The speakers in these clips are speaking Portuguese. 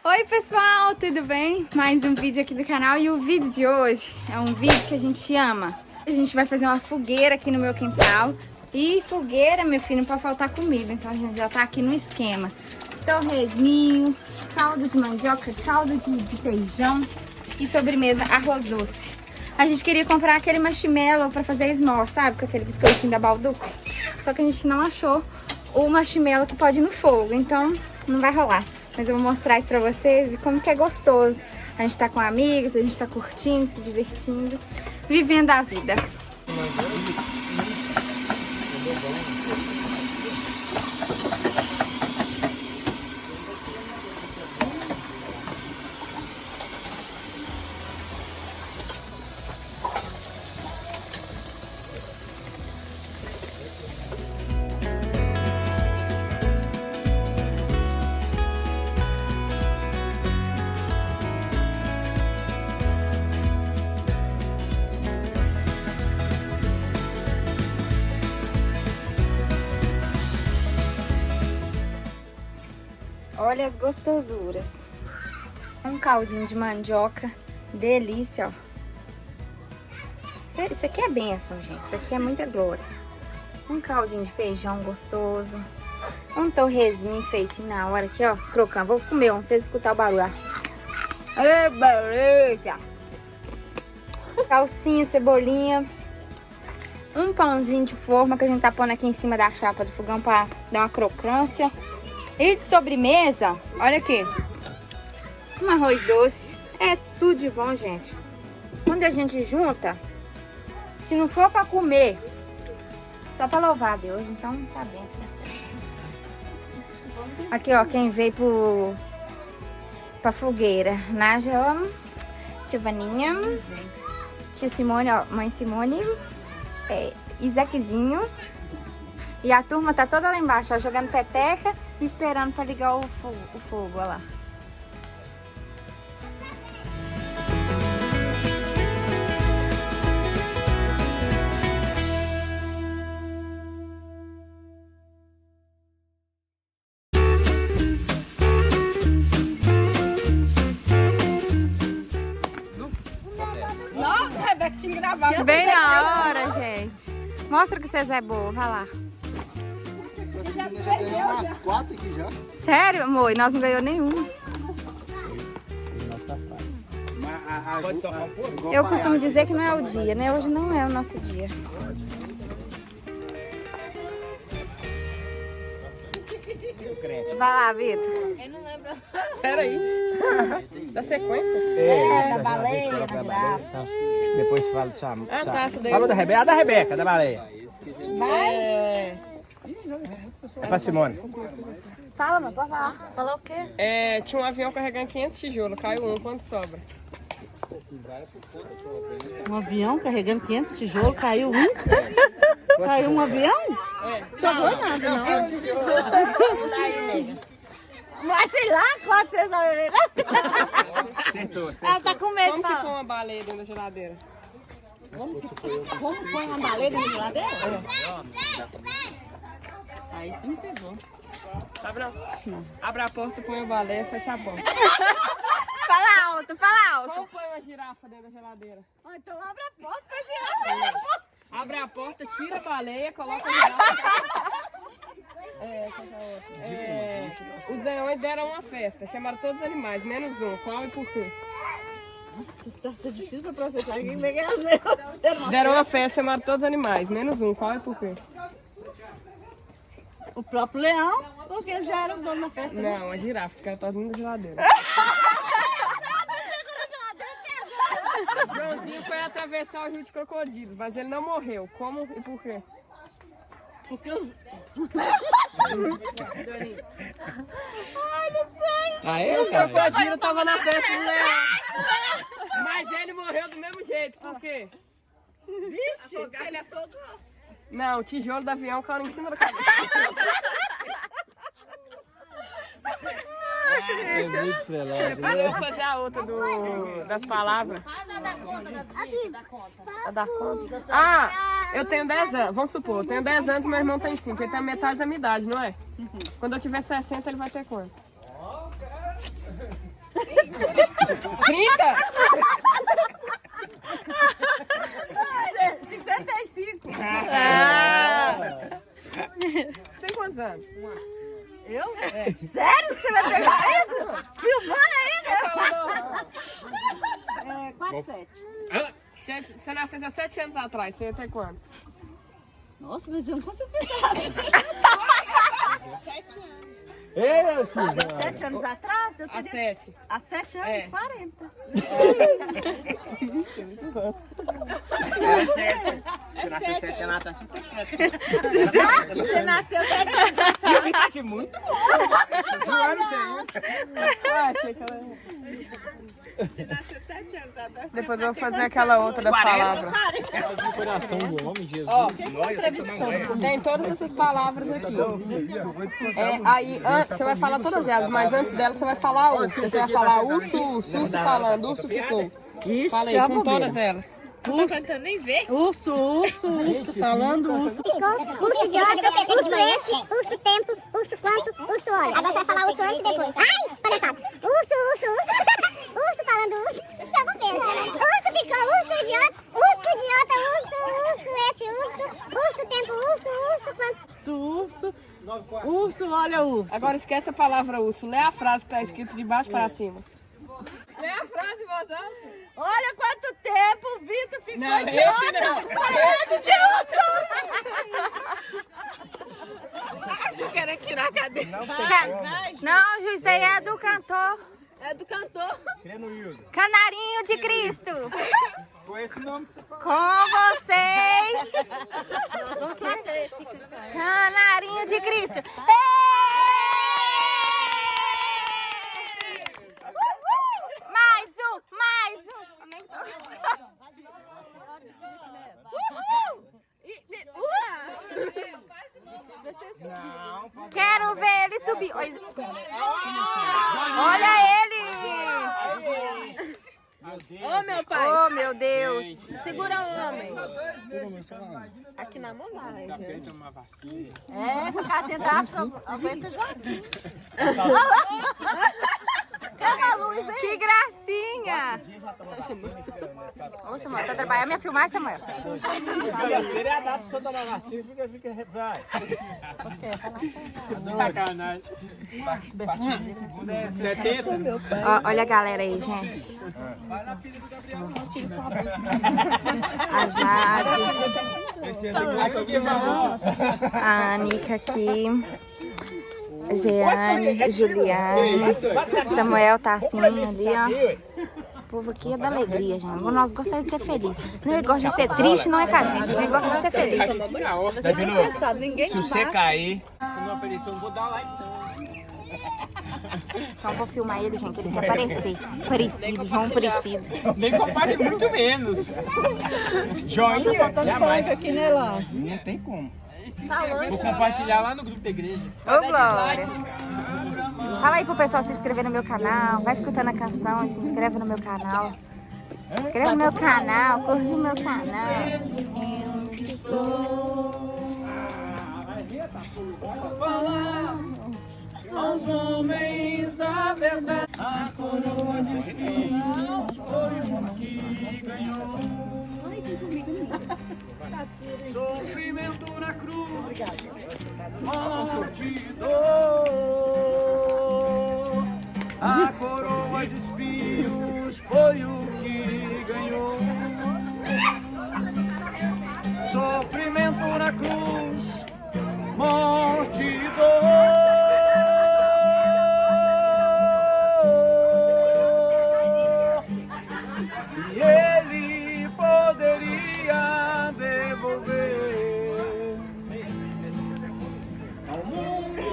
Oi pessoal, tudo bem? Mais um vídeo aqui do canal e o vídeo de hoje é um vídeo que a gente ama. A gente vai fazer uma fogueira aqui no meu quintal. E fogueira, meu filho, não pode faltar comida, então a gente já tá aqui no esquema. Torresminho, caldo de mandioca, caldo de feijão e sobremesa, arroz doce. A gente queria comprar aquele marshmallow pra fazer s'more, sabe? Com aquele biscoitinho da Balduco. Só que a gente não achou o marshmallow que pode ir no fogo, então não vai rolar. Mas eu vou mostrar isso pra vocês e como que é gostoso. A gente tá com amigos, a gente tá curtindo, se divertindo, vivendo a vida. Olha as gostosuras. Um caldinho de mandioca. Delícia, ó. Isso aqui é bênção, gente. Isso aqui é muita glória. Um caldinho de feijão gostoso. Um torresminho feitinho na hora aqui, ó. Crocante. Vou comer, não sei se escutar o barulho. Ai, beleza! Salsinha, cebolinha. Um pãozinho de forma que a gente tá pondo aqui em cima da chapa do fogão pra dar uma crocância. E de sobremesa, olha aqui, um arroz doce, é tudo de bom, gente. Quando a gente junta, se não for pra comer, só pra louvar a Deus, então tá bem. Aqui, ó, quem veio pra fogueira, Nájela, tia Vaninha, tia Simone, ó, mãe Simone, Isaquezinho. E a turma tá toda lá embaixo, ó, jogando peteca e esperando pra ligar o fogo, ó lá. Nossa, Rebeca, tinha que gravar. Bem na hora, gente. Mostra que vocês é boa, vai lá. Já ganhou umas 4 aqui já. Sério, amor? E nós não ganhamos nenhuma. Pode tocar um pouco? Eu costumo dizer que não é o dia, né? Hoje não é o nosso dia. Vai lá, Vitor. Eu não lembro. Peraí. Da sequência? Da baleia, da girafa. Depois você fala do sua. Ah, tá, essa daí. Fala da Rebeca. Da Rebeca, da baleia. É... É pra Simone. Fala, mano, pode falar. Falou o quê? tinha um avião carregando 500 tijolos, caiu um, quanto sobra? Um avião carregando 500 tijolos, caiu um? Caiu um avião? Sobrou nada, não. Mas sei lá quanto vocês não Acertou, Ela tá com medo. Como que põe uma baleia dentro da geladeira? Como põe uma baleia na geladeira? Aí você me pegou. Abre a porta, põe a baleia, fecha a porta. Fala alto, fala alto. Como põe uma girafa dentro da geladeira? Então abre a porta pra girar. Abre a porta, tira a baleia, coloca a girafa. Os leões deram uma festa, chamaram todos os animais, menos um. Qual e por quê? Nossa, tá difícil pra processar. Quem pega as leões? Deram uma festa, chamaram todos os animais, menos um. Qual e por quê? O próprio leão, porque ele já era o dono da festa. Não, a girafa, porque ela tá dentro da geladeira. Joãozinho foi atravessar o rio de crocodilos, mas ele não morreu. Como e por quê? Porque os... Aí, O crocodilo tava na festa do leão. Mas ele morreu do mesmo jeito, por quê? Vixe, ele afogou. Não, o tijolo do avião caiu em cima da cabeça. É muito estrelado. Depois eu vou fazer a outra das palavras. A da conta. Ah, eu tenho 10 anos. Vamos supor, eu tenho 10 anos e meu irmão tem 5. Ele tem a metade da minha idade, não é? Quando eu tiver 60, ele vai ter quanto? 30? 55. Tem quantos anos? Eu? Sério que você vai pegar isso? Filmando ainda? 47. Você nasceu há 7 anos atrás, você ia ter quantos? Nossa, mas eu não consigo pensar. 7 anos atrás, eu Há teria... 7. Há 7 anos, É. 40. Era 7. Você nasceu 7 anos atrás, 7. Você nasceu 7 anos. Eu vi aqui muito bom. Tô zoando você ainda. Achei que ela... Depois eu vou fazer aquela outra das palavras. O coração do homem, Jesus. Ó, tem todas essas palavras aqui. Aí você vai falar todas elas, mas antes dela você vai falar urso. Você vai falar urso, urso falando, urso ficou. Fala aí, com todas elas. Urso, falando urso. Urso idiota, urso este, urso tempo, urso quanto, urso olho. Agora você vai falar urso antes e depois. Ai, palhaçada. Urso. Urso falando urso. Tá bobeira. Urso ficou, urso idiota, urso esse, urso tempo, urso quanto. Urso, olha urso. Agora esquece a palavra urso. Lê a frase que tá escrita de baixo pra cima. Lê a frase, mozão. Olha quanto tempo o Vitor ficou Não, idiota. Falando de urso. Eu quero tirar a cadeira. Não, Ju, isso aí é do cantor. É do cantor. Canarinho de Cristo. Com esse nome que você falou. Com vocês. Canarinho de Cristo. Ei! Mais um. Quero ver ele subir. Olha ele. Ô, meu pai. Oh, meu Deus. Segura o homem. Aqui na mão dá, gente. Essa casinha da aguenta Joaquim. Que gracinha. Ô, Samuel, tá trabalhando minha filmagem, Samuel? Segunda-feira é a data do Santa Vacina, vai. Sacanagem. 70. Ó, olha a galera aí, gente. A Jade, a Anica aqui, a Jeane, a Juliana, Samuel tá assim ali, ó. O povo aqui é da alegria, gente. Nós gostamos de ser felizes. O negócio de ser triste não é com a gente gosta de ser feliz. Se você cair, Se não aparecer, eu não vou dar like, então. Então vou filmar ele, gente, que ele quer aparecer. Parecido, João Parecido. nem compartilhe muito menos. Joinha, jamais. Aqui, né, lá? Não tem como. Vou compartilhar lá no grupo da igreja. Ô, Glória. Fala aí pro pessoal se inscrever no meu canal. Vai escutando a canção e se inscreve no meu canal. Se inscreve no meu canal, curte o meu canal. Aos homens a verdade. A coroa de espinhos foi o que ganhou. Sofrimento na cruz, morte e dor. A coroa de espinhos foi o que ganhou. Sofrimento na cruz, morte e dor. E ele poderia devolver ao mundo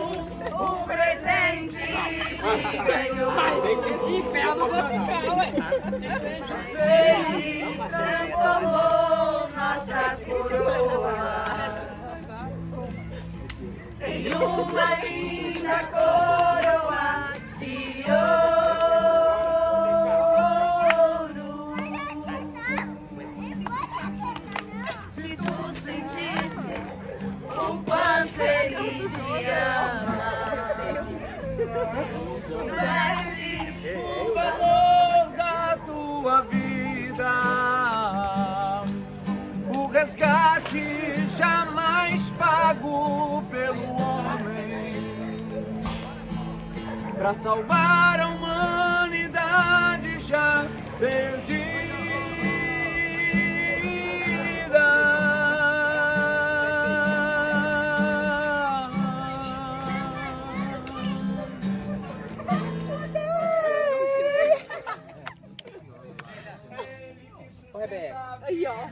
o presente que ganhou. Tem que ser esse inferno do pra salvar a humanidade já perdida.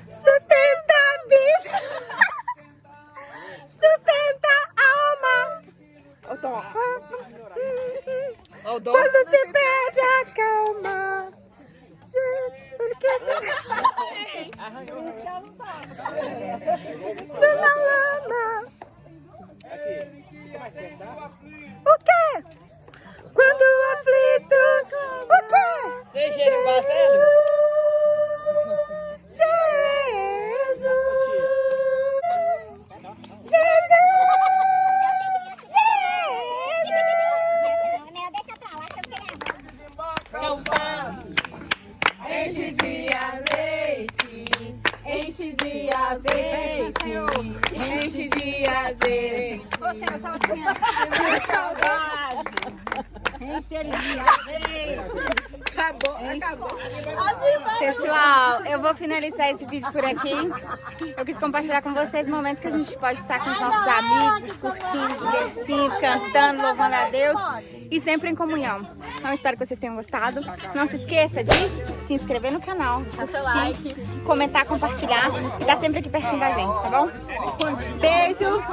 Sustenta a vida, sustenta a alma. Quando se perde a calma, porque se numa lama. O quê? Quando aflito, o quê? Jesus, Meu, deixa pra lá que eu fiquei nervosa. Enche de azeite, enche de azeite, enche de azeite. Ô, Senhor, salva as crianças. Enche de azeite. Acabou. Pessoal, eu vou finalizar esse vídeo por aqui. Eu quis compartilhar com vocês momentos que a gente pode estar com os nossos amigos, curtindo, divertindo, cantando, louvando a Deus e sempre em comunhão. Então, espero que vocês tenham gostado. Não se esqueça de se inscrever no canal, de curtir, comentar, compartilhar e estar sempre aqui pertinho da gente, tá bom? Beijo!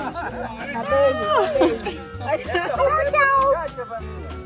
Beijo! Tchau, tchau!